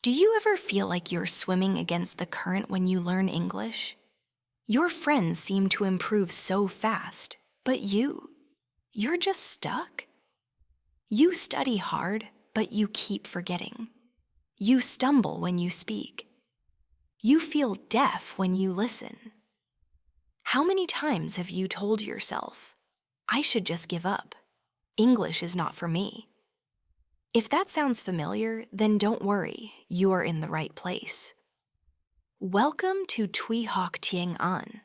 Do you ever feel like you're swimming against the current when you learn English? Your friends seem to improve so fast, but you're just stuck? You study hard, but you keep forgetting. You stumble when you speak. You feel deaf when you listen. How many times have you told yourself, I should just give up? English is not for me. If that sounds familiar, then don't worry, you are in the right place. Welcome to Tui Học Tiếng Anh.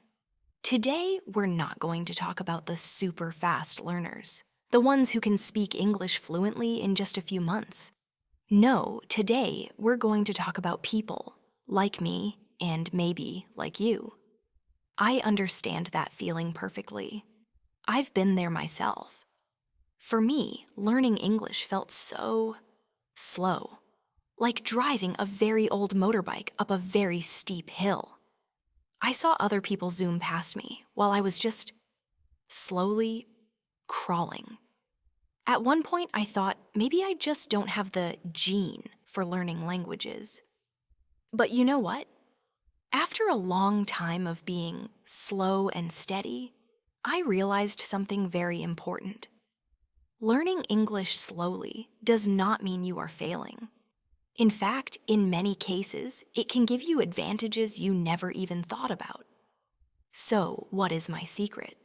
Today, we're not going to talk about the super fast learners, the ones who can speak English fluently in just a few months. No, today, we're going to talk about people, like me, and maybe like you. I understand that feeling perfectly. I've been there myself. For me, learning English felt so slow, like driving a very old motorbike up a very steep hill. I saw other people zoom past me while I was just slowly crawling. At one point, I thought maybe I just don't have the gene for learning languages. But you know what? After a long time of being slow and steady, I realized something very important. Learning English slowly does not mean you are failing. In fact, in many cases, it can give you advantages you never even thought about. So, what is my secret?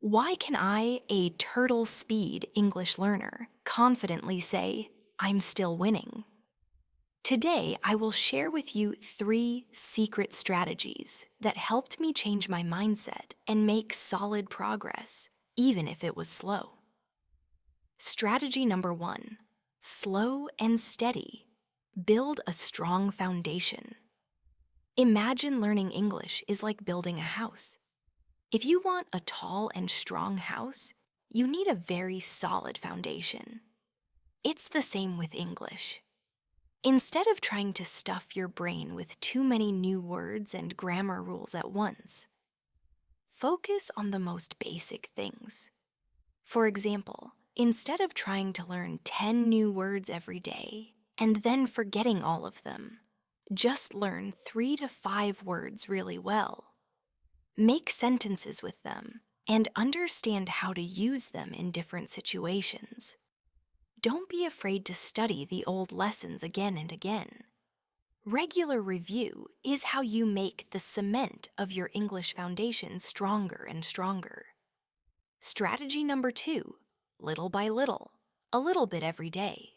Why can I, a turtle speed English learner, confidently say, I'm still winning? Today, I will share with you 3 secret strategies that helped me change my mindset and make solid progress, even if it was slow. Strategy number 1, slow and steady. Build a strong foundation. Imagine learning English is like building a house. If you want a tall and strong house, you need a very solid foundation. It's the same with English. Instead of trying to stuff your brain with too many new words and grammar rules at once, focus on the most basic things. For example, instead of trying to learn 10 new words every day and then forgetting all of them, just learn 3 to 5 words really well. Make sentences with them and understand how to use them in different situations. Don't be afraid to study the old lessons again and again. Regular review is how you make the cement of your English foundation stronger and stronger. Strategy number 2, little by little, a little bit every day.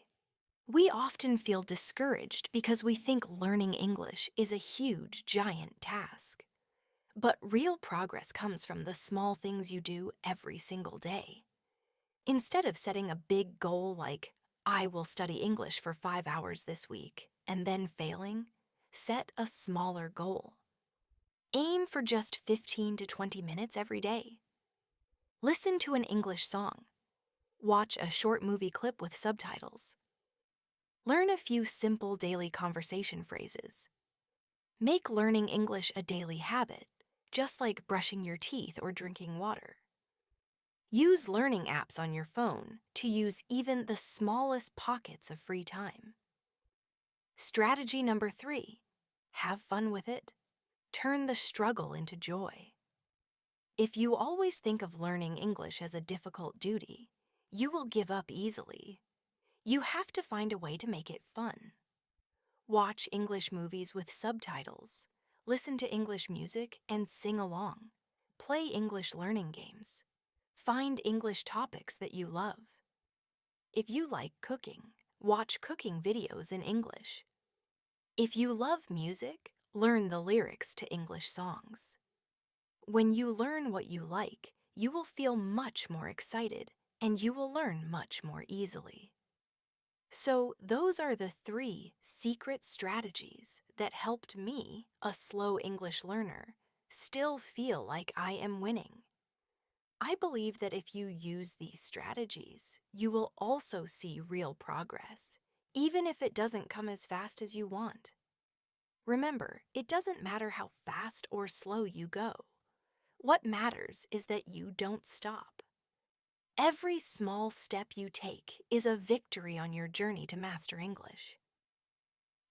We often feel discouraged because we think learning English is a huge, giant task. But real progress comes from the small things you do every single day. Instead of setting a big goal like, I will study English for 5 hours this week, and then failing, set a smaller goal. Aim for just 15 to 20 minutes every day. Listen to an English song. Watch a short movie clip with subtitles. Learn a few simple daily conversation phrases. Make learning English a daily habit, just like brushing your teeth or drinking water. Use learning apps on your phone to use even the smallest pockets of free time. Strategy number 3, have fun with it. Turn the struggle into joy. If you always think of learning English as a difficult duty, you will give up easily. You have to find a way to make it fun. Watch English movies with subtitles, listen to English music and sing along, play English learning games, find English topics that you love. If you like cooking, watch cooking videos in English. If you love music, learn the lyrics to English songs. When you learn what you like, you will feel much more excited and you will learn much more easily. So those are the 3 secret strategies that helped me, a slow English learner, still feel like I am winning. I believe that if you use these strategies, you will also see real progress, even if it doesn't come as fast as you want. Remember, it doesn't matter how fast or slow you go. What matters is that you don't stop. Every small step you take is a victory on your journey to master English.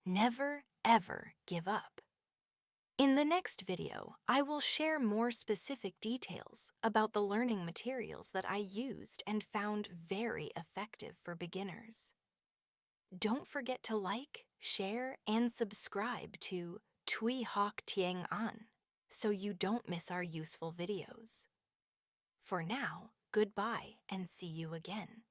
Never, ever give up. In the next video, I will share more specific details about the learning materials that I used and found very effective for beginners. Don't forget to like, share, and subscribe to Tui Học Tiếng Anh so you don't miss our useful videos. For now, goodbye and see you again.